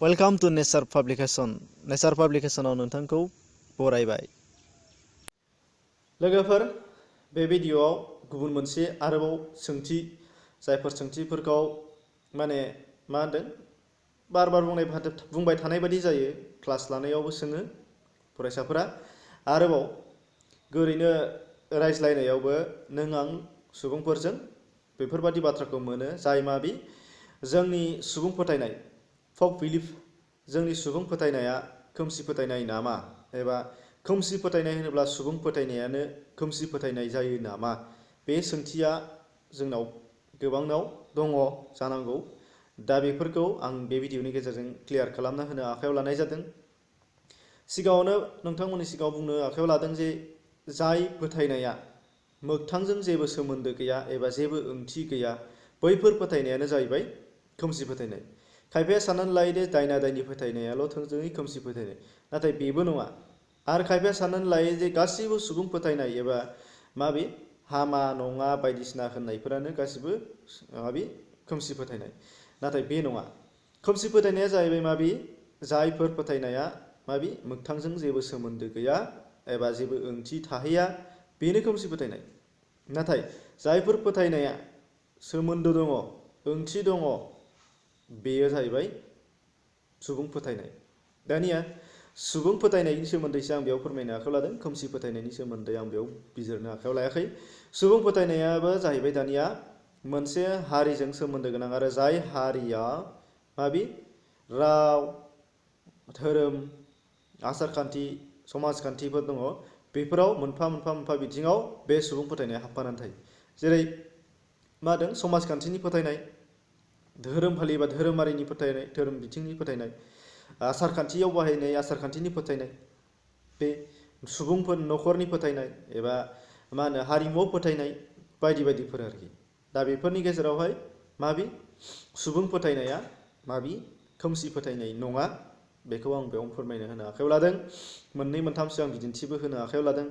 Welcome to nature publication. नेचार पाब्लिकेशनाव नोंथांखौ बरायबाय। लोगोफोर, बे भिडिअआव गुबुन मोनसे आरोबाव सोंथि, जायफोर सोंथिफोरखौ माने मा होनदों बार बार बुंबाय थानाय बायदि जायो, क्लास लानायावबो सोङो फरायसाफोरा, आरोबाव ओरैनो रायज्लायनायावबो नों आं सुबुंफोरजों बेफोरबादि बाथ्राखौ मोनो, जाय माबि जोंनि सुबुं फोथायनाय फक बिलिफ, जोंनि सुबुं फोथायनाया खोमसि फोथायनाय नामा, एबा खोमसि फोथायनाय होनोब्ला सुबुं फोथायनायानो खोमसि फोथायनाय जायो नामा? बे सोंथिया जोंनाव गोबांनाव दङ जानांगौ। दा बेफोरखौ आं बे भिडिअनि गेजेरजों क्लियार खालामना होनो आखायाव लानाय जादों। सिगाङावनो नोंथांमोननि सिगाङाव बुंनो आखायाव लादों जे जाय फोथायनाया मोगथांजों जेबो सोमोन्दो गैया एबा जेबो ओंथि गैया, बैफोर फोथायनायानो जाहैबाय खोमसि फोथायनाय। खायफाया साननानै लायो दे दायना दायनि फोथायनायाल' थोंजोङै खोमसि फोथायनाय, नाथाय बेबो नङा। आरो खायफाया साननानै लायो जे गासैबो सुबुं फोथायनाय एबा माबे हामा नङा बायदिसिना होननायफोरानो गासिबो माबे खोमसि फोथायनाय, नाथाय बे नङा। खोमसि फोथायनाया जाहैबाय माबे जायफोर फोथायनाया माबे मोगथांजों जेबो सोमोन्दो गैया एबा जेबो ओंथि थाहैया, बेनो खोमसि फोथायनाय। नाथाय जायफोर फोथायनाया सोमोन्दो दङ, ओंथि दङ, बेयो जाहैबाय सुबुं फोथायनाय। दानिया सुबुं फोथायनायनि सोमोन्दैसो आं बेयाव फोरमायनो आखायाव लादों, खोमसि फोथायनायनि सोमोन्दै आं बेयाव बिजिरनो आखायाव लायाखै। सुबुं फोथायनायाबो जाहैबाय दानिया मोनसे हारिजों सोमोन्दो गोनां, आरो जाय हारिया माबि राव, धोरोम, आसारखान्थि, समाजखान्थिफोर दङ, बेफोराव मोनफा मोनफा बिथिङाव बे सुबुं फोथायनाया हाबफानानै थायो। जेरै मा होदों समाजखान्थिनि फोथायनाय, धोरोम फालियोबा धोरोमारिनि फोथायनाय, धोरोम बिथिंनि फोथायनाय, आसारखान्थियाव बाहायनाय आसारखान्थिनि फोथायनाय, बे सुबुंफोर न'खरनि फोथायनाय एबा मा होनो हारिमुआव फोथायनाय बायदि बायदिफोर आरोखि। दा बेफोरनि गेजेरावहाय माबि सुबुं फोथायनाया माबि खोमसि फोथायनाय नङा, बेखौ आं बेयाव फोरमायनो होनो आखायाव लादों। मोननै मोनथामसो आं बिदिन्थिबो होनो आखायाव लादों।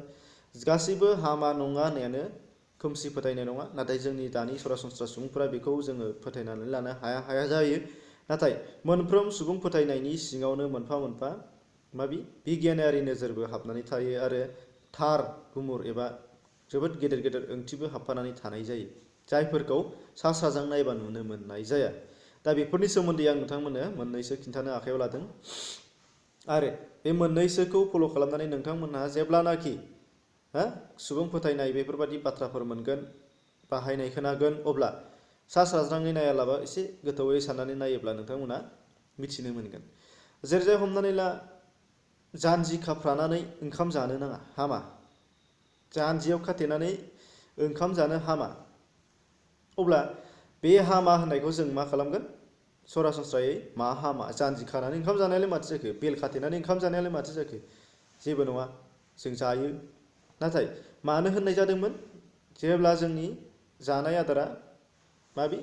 गासैबो हामा नङा होननायानो खोमसि फोथायनाय नङा, नाथाय जोंनि दानि सरासनस्रा सुबुंफोरा बेखौ जोङो फोथायनानै लानो हाया जायो। नाथाय मोनफ्रोम सुबुं फोथायनायनि सिङावनो मोनफा मोनफा माबि बिगियानारि नोजोरबो हाबनानै थायो, आरो थार गुमुर एबा जोबोद गेदेर गेदेर ओंथिबो हाबफानानै थानाय जायो, जायफोरखौ सा साजों नायबा नुनो मोननाय जाया। दा बेफोरनि सोमोन्दै आं नोंथांमोननो मोननैसो खिन्थानो आखायाव लादों, आरो बे मोननैसोखौ फल' खालामनानै नोंथांमोनहा जेब्लानाखि सुबुं फोथायनाय बेफोरबादि बाथ्राफोर मोनगोन, बाहायनाय खोनागोन, अब्ला सा साज्राङै नायालाबा एसे गोथौयै साननानै नायोब्ला नोंथांमोना मिथिनो मोनगोन। जेरै हमनानै ला, जानजि खाफ्रानानै ओंखाम जानो नाङा, हामा। जानजियाव खाथेनानै ओंखाम जानो हामा। अब्ला बे हामा होननायखौ जों मा खालामगोन? सरासनस्रायै मा हामा? जानजि खानानै ओंखाम जानायालाय माथो जाखो? बेल खाथेनानै ओंखाम जानायालाय माथो जाखो? जेबो नङा, जों जायो। नाथाय मानो होननाय जादोंमोन? जेब्ला जोंनि जानाय आदारा माबि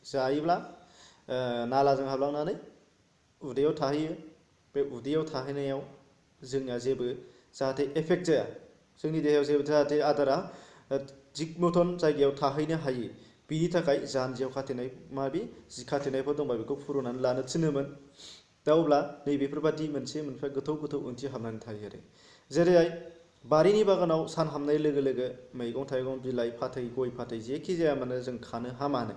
जायोब्ला नालाजों हाबलांनानै उदैयाव थाहैयो, बे उदैयाव थाहैनायाव जोंनिया जेबो जाहाथे एफेक्ट जाया, जोंनि देहायाव जेबो जाहाथे आदारा थिग मथन जायगायाव थाहैनो हायो, बिनि थाखाय जानजियाव खाथेनाय माबि जि खाथेनायफोर दंबा बेखौ फुरुंनानै लानो थिनोमोन। दा अब्ला नैबेफोरबादि मोनसे गोथौ गोथौ ओंथि हाबनानै थायो आरो। जेरैहाय बारिनि बागानाव सान हाबनाय लोगो लोगो मैगं थाइगं, बिलाइ, फाथै, गय फाथै जेखि जाया मानो जों खानो हामानो।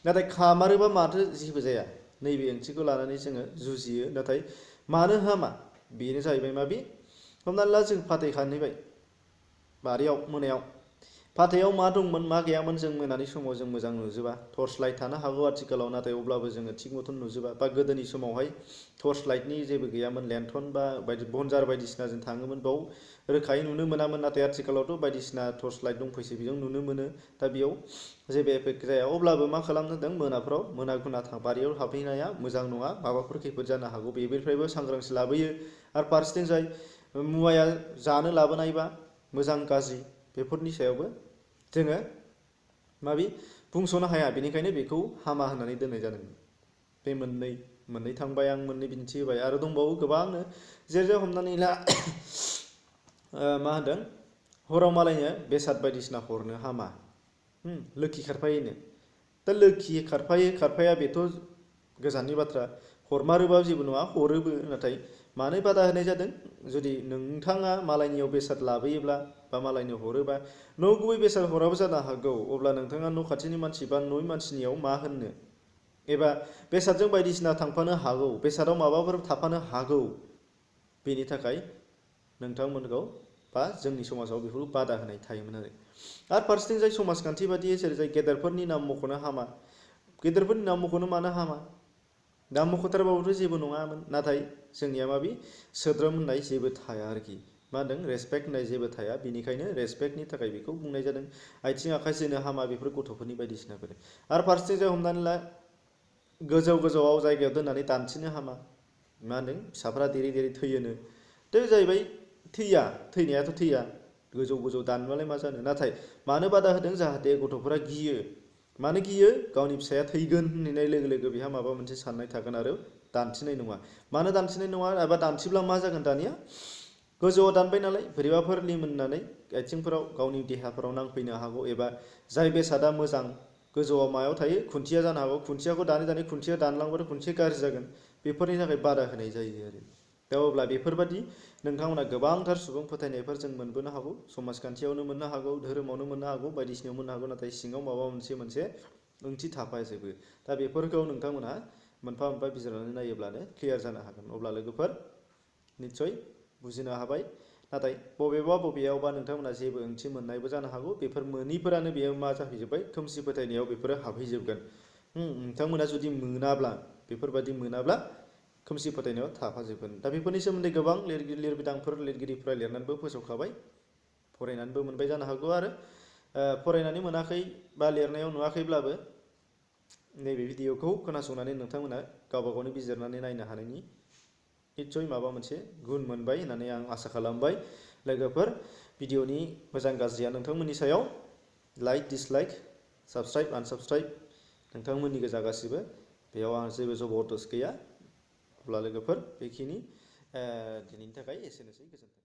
नाथाय खामारोबा माथो जेबो जाया, नैबे ओंथिखौ लानानै जोङो जुजियो। नाथाय मानो हामा? बेनो जाहैबाय माबि हमनानै ला जों फाथै खाहैबाय बारियाव मोनायाव, फाथैयाव मा दंमोन मा गैयामोन जों मोनानि समाव जों मोजां नुजोबा, टर्च लाइट थानो हागौ आथिखालाव, नाथाय अब्लाबो जोङो थिग मथन नुजोबा। बा गोदोनि समावहाय टर्च लाइटनि जेबो गैयामोन, लेन्थन बा बनजार बायदिसिना जों थाङोमोन, बाव रोखायै नुनो मोनामोन। नाथाय आथिखालावथ' बायदिसिना टर्च लाइट दंफैसै, बेजों नुनो मोनो। दा बेयाव जेबो एफेक्ट जाया। अब्लाबो मा खालामनो होदों, मोनाफ्राव मोना गुना बारियाव हाबहैनाया मोजां नङा, माबाफोर खैफोद जानो हागौ, बेनिफ्रायबो सांग्रांथि लाबोयो। आरो फारसेथिं जाय मुवाया जानो लाबोनायबा मोजां गाज्रि, बेफोरनि सायावबो जोङो माबि बुंस'नो हाया, बेनिखायनो बेखौ हामा होननानै दोननाय जादों। बे मोननै थांबाय, आं मोननै बिदिन्थि होबाय, आरो दंबावो गोबांनो। जेरै हमनानै ला मा होनदों, हराव मालायनो बेसाद बायदिसिना हरनो हामा, लोखि खारफायोनो। दा लोखि खारफाया बेथ' गोजाननि बाथ्रा, हरमारोबा जेबो नङा, हरोबो, नाथाय मानो बादा होनाय जादों? जुदि नोंथाङा मालायनियाव बेसाद लाबोयोब्ला बा मालायनो हरोबा नंगुबै बेसाद हराबो जानो हागौ, अब्ला नोंथाङा न' खाथिनि मानसि बा न'नि मानसिनियाव मा होननो? एबा बेसादजों बायदिसिना थांफानो हागौ, बेसादाव माबाफोर थाफानो हागौ, बेनि थाखाय नोंथांमोनखौ बा जोंनि समाजाव बेफोरखौ बादा होनाय थायोमोन आरो फारसेथिं जाय समाजखान्थि बादियै जेरै गेदेरफोरनि नाम मख'नो हामा, गेदेरफोरनि नाम मख'नो मानो हामा? नाम मख'थारबाबोथ' जेबो नङामोन, नाथाय जोंनिया माबि सोद्रोम होननाय जेबो थाया आरोखि, मा होनदों रेसपेक्ट होननाय जेबो थाया, बेनिखायनो रेसपेक्टनि थाखाय बेखौ बुंनाय जादों। आथिं आखाइ जोनो हामा, बेफोर गथ'फोरनि बायदिसिनाफोर। आरो फारसेथिं जाय हमनानै ला गोजौ गोजौआव जायगायाव दोननानै दानसिनो हामा, मा होनदों फिसाफ्रा देरै देरै थैयोनो, बे जाहैबाय थैया, थैनायाथ' थैया, गोजौ गोजौ दानबालाय मा जानो, नाथाय मानो बादा होदों? जाहाथे गथ'फोरा गियो। मानो गियो? गावनि फिसाया थैगोन होननाय लोगो लोगो बेहा माबा मोनसे साननाय थागोन आरो दानथिनाय नङा। मानो दानथिनाय नङा? एबा दानथिब्ला मा जागोन दानिया? गोजौआव दानबाय नालाय बोरैबाफोर लिमोननानै आथिंफोराव गावनि देहाफोराव नांफैनो हागौ, एबा जाय बेसादा मोजां गोजौआव मायाव थायो? खुन्थिया जानो हागौ, खुन्थियाखौ दानै दानै खुन्थिया दानलांबाथ' खुन्थिया गाज्रि जागोन, बेफोरनि थाखाय बादा होनाय जायो आरो। दा अब्ला बेफोरबादि नोंथांमोना गोबांथार सुबुं फोथायनायफोर जों मोनबोनो हागौ, समाजखान्थियावनो मोननो हागौ, धोरोमावनो मोननो हागौ, बायदिसिनायाव मोननो हागौ, नाथाय सिङाव माबा मोनसे ओंथि थाफाजोबो। दा बेफोरखौ नोंथांमोनहा मोनफा मोनफा बिजिरनानै नायोब्लानो क्लियार जानो हागोन। अब्ला लोगोफोर निस्सय बुजिनो हाबाय, नाथाय बबेयावबा नोंथांमोना जेबो ओंथि मोननायबो जानो हागौ, बेफोर मोनैफोरानो बेयो मा जाहैजोब्बाय? खोमसि फोथायनायाव बेफोरो हाबहैजोबगोन। नोंथांमोना जुदि मोनाब्ला, बेफोरबादि मोनाब्ला खोमसि फोथायनायाव थाफाजोबगोन। दा बेफोरनि सोमोन्दै गोबां लिरबिदांफोर लिरगिरिफ्रा लिरनानैबो फोसावखाबाय, फरायनानैबो मोनबाय जानो हागौ, आरो फरायनानै मोनाखै बा लिरनायाव नुवाखैब्लाबो नैबे भिडिअखौ खोनासंनानै नोंथांमोना गावबा गावनि बिजिरनानै नायनो हानायनि निस्सय माबा मोनसे गुन मोनबाय होननानै आं आसा खालामबाय। लोगोफोर, भिडिअनि मोजां गाज्रिया नोंथांमोननि सायाव, लाइक डिसलाइक, साबस्क्राइब आनसाबस्क्राइब नोंथांमोननि गोजा गासिबो, बेयाव आं जेबो जबरदस्त गैया। अब्ला लोगोफोर बेखिनि दिनैनि थाखाय एसेनोसै, गोजोन्थों।